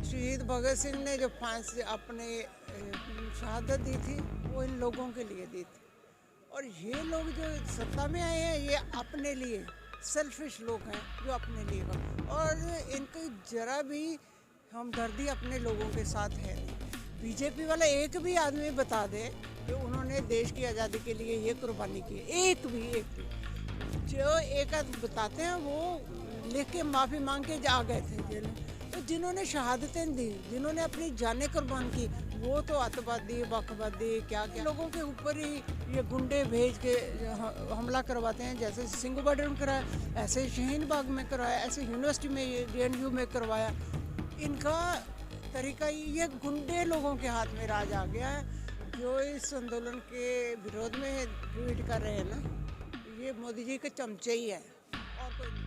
शहीद भगत सिंह ने जो फांसी अपने शहादत दी थी वो इन लोगों के लिए दी थी। और ये लोग जो सत्ता में आए हैं ये अपने लिए सेल्फिश लोग हैं जो अपने लिए और इनकी जरा भी हमदर्दी अपने लोगों के साथ है नहीं। बीजेपी वाला एक भी आदमी बता दे कि उन्होंने देश की आज़ादी के लिए ये कुर्बानी की, एक भी जो एक आध बताते हैं वो लिख के माफ़ी मांग के आ गए थे जेल में। तो जिन्होंने शहादतें दी, जिन्होंने अपनी जानें कुर्बान की, वो तो आतंकवादी बकवादी क्या क्या लोगों के ऊपर ही ये गुंडे भेज के हमला करवाते हैं। जैसे सिंगू बॉर्डर में कराया, ऐसे शहीन बाग में कराया, ऐसे यूनिवर्सिटी में JNU में करवाया। इनका तरीका ये गुंडे लोगों के हाथ में राज आ गया है जो इस आंदोलन के विरोध में ट्वीट कर रहे हैं ना, ये मोदी जी के चमचे ही है और कोई नहीं।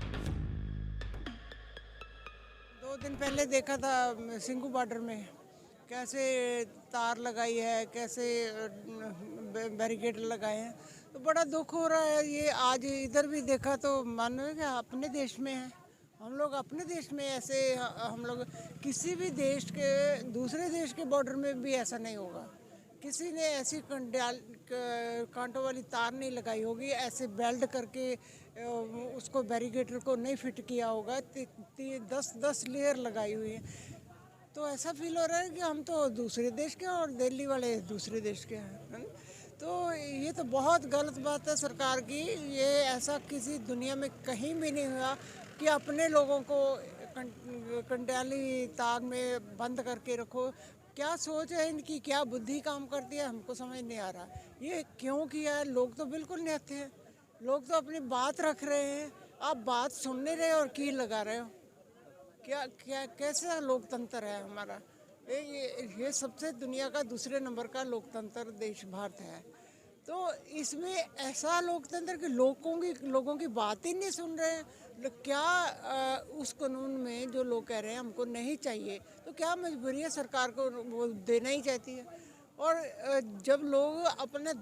2 दिन पहले देखा था सिंगू बॉर्डर में कैसे तार लगाई है, कैसे बैरिकेड लगाए हैं। तो बड़ा दुख हो रहा है। ये आज इधर भी देखा तो मानो है कि अपने देश में है। हम लोग अपने देश में ऐसे हम लोग किसी भी देश के दूसरे देश के बॉर्डर में भी ऐसा नहीं होगा। किसी ने ऐसी कांटों वाली तार नहीं लगाई होगी, ऐसे बेल्ट करके उसको बैरिकेटर को नहीं फिट किया होगा। 10-10 लेयर लगाई हुई है। तो ऐसा फील हो रहा है कि हम तो दूसरे देश के हैं और दिल्ली वाले दूसरे देश के हैं, है ना? तो ये तो बहुत गलत बात है सरकार की। ये ऐसा किसी दुनिया में कहीं भी नहीं हुआ कि अपने लोगों को कंटाली ताग में बंद करके रखो। क्या सोच है इनकी, क्या बुद्धि काम करती है, हमको समझ नहीं आ रहा। ये क्यों किया है? लोग तो बिल्कुल नहीं आते हैं। लोग तो अपनी बात रख रहे हैं, आप बात सुन नहीं रहे और कील लगा रहे हो। क्या क्या कैसा लोकतंत्र है हमारा? ये सबसे दुनिया का दूसरे नंबर का लोकतंत्र देश भारत है। तो इसमें ऐसा लोकतंत्र कि लोगों की बात ही नहीं सुन रहे हैं। क्या उस कानून में जो लोग कह रहे हैं हमको नहीं चाहिए, तो क्या मजबूरी है सरकार को वो देना ही चाहती है। और जब लोग अपने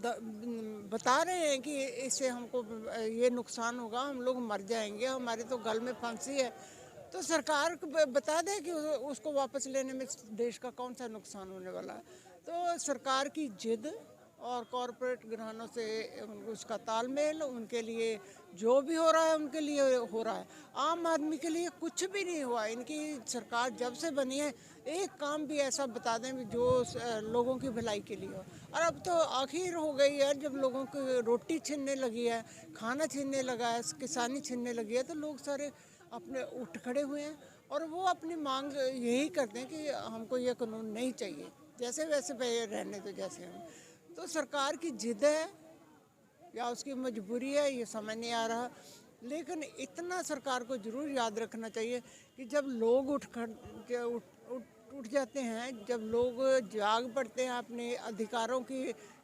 बता रहे हैं कि इससे हमको ये नुकसान होगा, हम लोग मर जाएंगे, हमारे तो गल में फांसी है, तो सरकार को बता दे कि उसको वापस लेने में देश का कौन सा नुकसान होने वाला है। तो सरकार की जिद और कॉरपोरेट घरानों से उसका तालमेल, उनके लिए जो भी हो रहा है उनके लिए हो रहा है। आम आदमी के लिए कुछ भी नहीं हुआ। इनकी सरकार जब से बनी है एक काम भी ऐसा बता दें जो लोगों की भलाई के लिए हो। और अब तो आखिर हो गई है, जब लोगों की रोटी छीनने लगी है, खाना छीनने लगा है, किसानी छीनने लगी है, तो लोग सारे अपने उठ खड़े हुए हैं और वो अपनी मांग यही करते हैं कि हमको ये कानून नहीं चाहिए, जैसे वैसे पे रहने दो जैसे हम। तो सरकार की जिद है या उसकी मजबूरी है ये समझ नहीं आ रहा। लेकिन इतना सरकार को ज़रूर याद रखना चाहिए कि जब लोग उठ जाते हैं, जब लोग जाग पड़ते हैं अपने अधिकारों की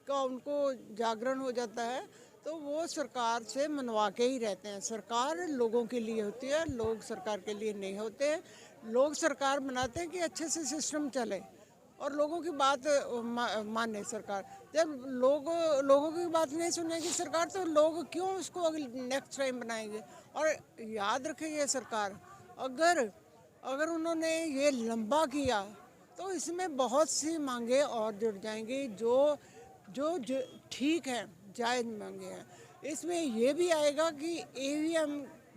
का उनको जागरण हो जाता है, तो वो सरकार से मनवा के ही रहते हैं। सरकार लोगों के लिए होती है, लोग सरकार के लिए नहीं होते हैं। लोग सरकार बनाते हैं कि अच्छे से सिस्टम चले और लोगों की बात माने सरकार। जब लोगों की बात नहीं सुनेगी सरकार, तो लोग क्यों उसको नेक्स्ट टाइम बनाएंगे। और याद रखें ये सरकार अगर अगर उन्होंने ये लंबा किया तो इसमें बहुत सी मांगे और जुड़ जाएंगी जो जो ठीक है, जायज़ मांगे हैं। इसमें ये भी आएगा कि EVM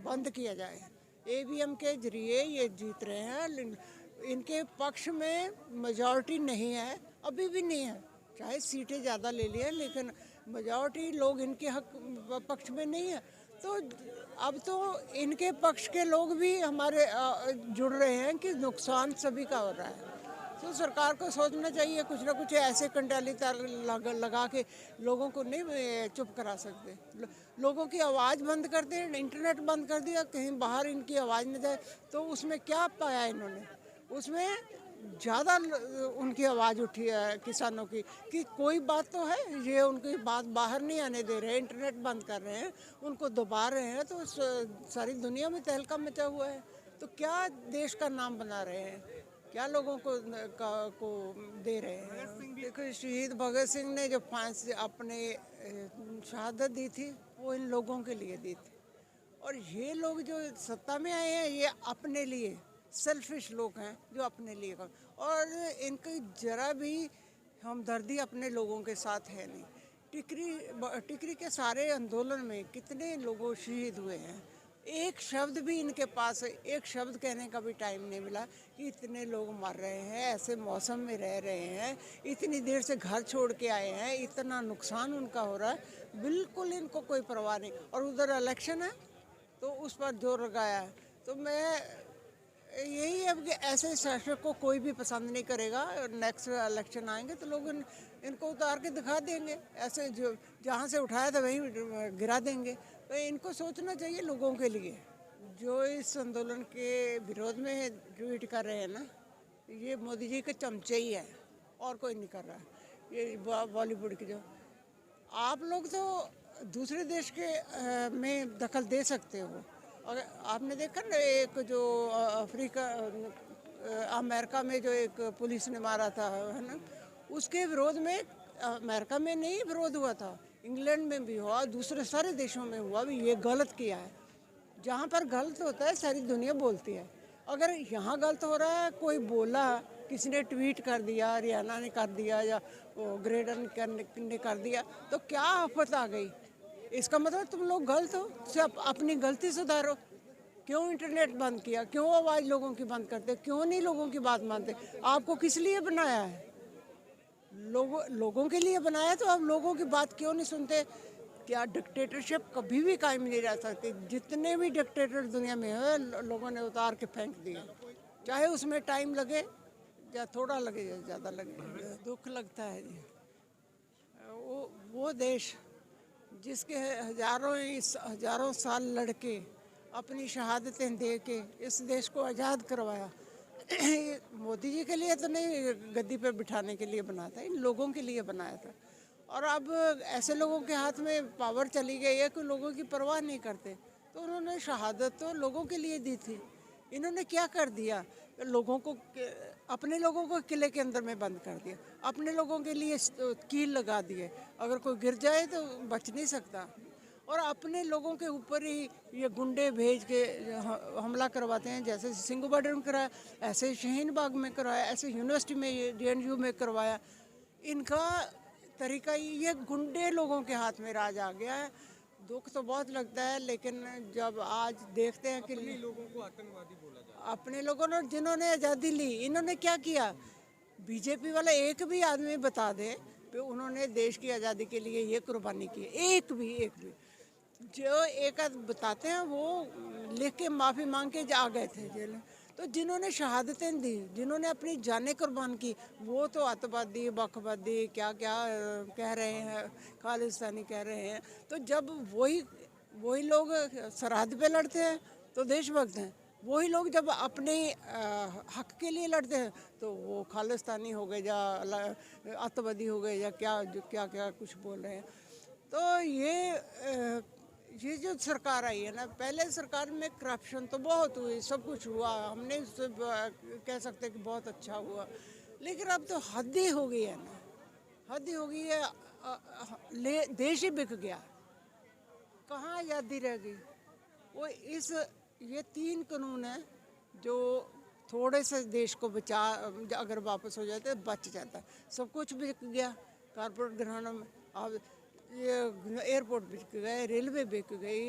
बंद किया जाए। EVM के जरिए ये जीत रहे हैं, इनके पक्ष में मेजॉरिटी नहीं है, अभी भी नहीं है। चाहे सीटें ज़्यादा ले लिए, लेकिन मेजॉरिटी लोग इनके हक पक्ष में नहीं है। तो अब तो इनके पक्ष के लोग भी हमारे जुड़ रहे हैं कि नुकसान सभी का हो रहा है। तो सरकार को सोचना चाहिए, कुछ ना कुछ ऐसे कंटाली तार लगा के लोगों को नहीं चुप करा सकते। लोगों की आवाज़ बंद कर दें, इंटरनेट बंद कर दिया, कहीं बाहर इनकी आवाज़ न जाए, तो उसमें क्या पाया इन्होंने? उसमें ज़्यादा उनकी आवाज़ उठी है किसानों की कि कोई बात तो है। ये उनकी बात बाहर नहीं आने दे रहे हैं, इंटरनेट बंद कर रहे हैं, उनको दबा रहे हैं, तो सारी दुनिया में तहलका मचा हुआ है। तो क्या देश का नाम बना रहे हैं, क्या लोगों को दे रहे हैं? देखो शहीद भगत सिंह ने जो फांसी अपने शहादत दी थी वो इन लोगों के लिए दी थी। और ये लोग जो सत्ता में आए हैं ये अपने लिए सेल्फिश लोग हैं जो अपने लिए और इनकी जरा भी हमदर्दी अपने लोगों के साथ है नहीं। टिकरी के सारे आंदोलन में कितने लोगों शहीद हुए हैं, एक शब्द भी इनके पास, एक शब्द कहने का भी टाइम नहीं मिला कि इतने लोग मर रहे हैं, ऐसे मौसम में रह रहे हैं, इतनी देर से घर छोड़ के आए हैं, इतना नुकसान उनका हो रहा है, बिल्कुल इनको कोई परवाह नहीं। और उधर इलेक्शन है तो उस पर जोर लगाया है। तो मैं यही अब कि ऐसे शासक को कोई भी पसंद नहीं करेगा। नेक्स्ट इलेक्शन आएंगे तो लोग इनको उतार के दिखा देंगे, ऐसे जो जहाँ से उठाया था वहीं गिरा देंगे। तो इनको सोचना चाहिए लोगों के लिए। जो इस आंदोलन के विरोध में ट्वीट कर रहे हैं ना, ये मोदी जी के चमचे ही है और कोई नहीं कर रहा है। ये बॉलीवुड के जो आप लोग तो दूसरे देश के में दखल दे सकते हो। और आपने देखा ना एक जो अफ्रीका अमेरिका में जो एक पुलिस ने मारा था, है ना, उसके विरोध में अमेरिका में नहीं विरोध हुआ था, इंग्लैंड में भी हुआ, दूसरे सारे देशों में हुआ भी। ये गलत किया है। जहाँ पर गलत होता है सारी दुनिया बोलती है। अगर यहाँ गलत हो रहा है, कोई बोला, किसी ने ट्वीट कर दिया, हरियाणा ने कर दिया या ग्रेटर ने कर दिया, तो क्या आफत आ गई? इसका मतलब तुम लोग गलत हो, सिर्फ अपनी गलती सुधारो। क्यों इंटरनेट बंद किया? क्यों आवाज़ लोगों की बंद करते? क्यों नहीं लोगों की बात मानते? आपको किस लिए बनाया है? लोगों के लिए बनाया, तो आप लोगों की बात क्यों नहीं सुनते? क्या डिक्टेटरशिप कभी भी कायम नहीं रह सकती? जितने भी डिक्टेटर दुनिया में है, लोगों ने उतार के फेंक दिए, चाहे उसमें टाइम लगे या थोड़ा लगे या ज़्यादा लगे। दुख लगता है जी। वो देश जिसके हजारों साल लड़के अपनी शहादतें दे के इस देश को आज़ाद करवाया, मोदी जी के लिए तो नहीं गद्दी पे बिठाने के लिए बनाया था, इन लोगों के लिए बनाया था। और अब ऐसे लोगों के हाथ में पावर चली गई है कि लोगों की परवाह नहीं करते। तो उन्होंने शहादत तो लोगों के लिए दी थी। इन्होंने क्या कर दिया? लोगों को, अपने लोगों को किले के अंदर में बंद कर दिया, अपने लोगों के लिए कील लगा दिए, अगर कोई गिर जाए तो बच नहीं सकता। और अपने लोगों के ऊपर ही ये गुंडे भेज के हमला करवाते हैं। जैसे सिंगू बॉर्डर में कराया, ऐसे शाहीन बाग में कराया, ऐसे यूनिवर्सिटी में, DNU में करवाया। इनका तरीका ये गुंडे लोगों के हाथ में राज आ गया है। दुख तो बहुत लगता है, लेकिन जब आज देखते हैं कि लोगों को आतंकवादी बोला जाता है। अपने लोगों ने जिन्होंने आज़ादी ली, इन्होंने क्या किया? बीजेपी वाला एक भी आदमी बता दे कि उन्होंने देश की आज़ादी के लिए ये कुर्बानी की? एक भी जो एक आध बताते हैं वो लिख के माफ़ी मांग के आ गए थे जेल में। तो जिन्होंने शहादतें दी, जिन्होंने अपनी जानें कुर्बान की, वो तो आतंकवादी, बखवादी, क्या क्या कह रहे हैं, खालिस्तानी कह रहे हैं। तो जब वही लोग सरहद पे लड़ते हैं तो देशभक्त हैं, वही लोग जब अपने हक के लिए लड़ते हैं तो वो खालिस्तानी हो गए या आतंकवादी हो गए या क्या क्या कुछ बोल रहे हैं। तो ये जो सरकार आई है ना, पहले सरकार में करप्शन तो बहुत हुई, सब कुछ हुआ, हमने कह सकते हैं कि बहुत अच्छा हुआ, लेकिन अब तो हद ही हो गई है ना, हद ही हो गई है। देश ही बिक गया, कहाँ आज़ादी रह गई? वो ये 3 कानून हैं जो थोड़े से देश को बचा, अगर वापस हो जाते तो बच जाता। सब कुछ बिक गया कारपोरेट घरानों में। अब ये एयरपोर्ट बिक गए, रेलवे बिक गई,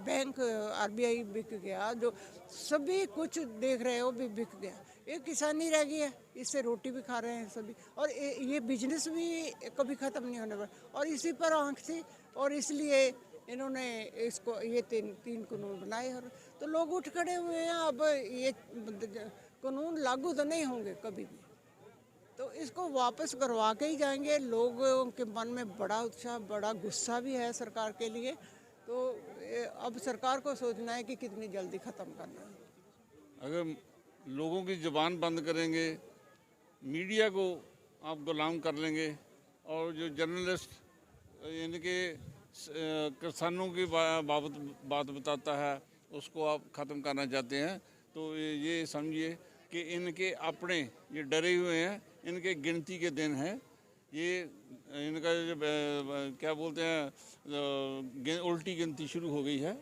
बैंक RBI बिक गया, जो सभी कुछ देख रहे हो भी बिक गया। एक किसानी रह गई है, इससे रोटी भी खा रहे हैं सभी, और ये बिजनेस भी कभी ख़त्म नहीं होने वाला। और इसी पर आंख थी और इसलिए इन्होंने इसको ये तीन कानून बनाए। और तो लोग उठ खड़े हुए हैं। अब ये कानून लागू तो नहीं होंगे कभी भी, तो इसको वापस करवा के ही जाएंगे। लोगों के मन में बड़ा उत्साह, बड़ा गुस्सा भी है सरकार के लिए। तो अब सरकार को सोचना है कि कितनी जल्दी ख़त्म करना है। अगर लोगों की ज़ुबान बंद करेंगे, मीडिया को आप गुलाम कर लेंगे, और जो जर्नलिस्ट इनके किसानों की बात बताता है उसको आप ख़त्म करना चाहते हैं, तो ये समझिए कि इनके अपने ये डरे हुए हैं, इनके गिनती के दिन हैं। ये इनका जो क्या बोलते हैं, उल्टी गिनती शुरू हो गई है।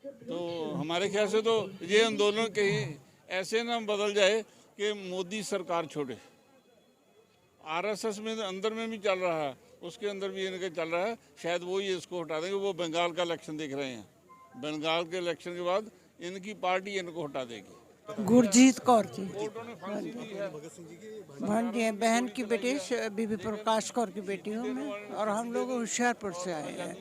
तो हमारे ख्याल से तो ये आंदोलन कहीं ऐसे ना बदल जाए कि मोदी सरकार छोड़े। आरएसएस में अंदर में भी चल रहा है, उसके अंदर भी इनके चल रहा है, शायद वो ही इसको हटा देंगे। वो बंगाल का इलेक्शन देख रहे हैं, बंगाल के इलेक्शन के बाद इनकी पार्टी इनको हटा देगी। गुरजीत कौर जी, कोर्टों ने फांसी दी है। हाँ जी, बहन की बेटी बीबी प्रकाश कौर की बेटी हूँ मैं, और हम लोग होशियारपुर से आए हैं।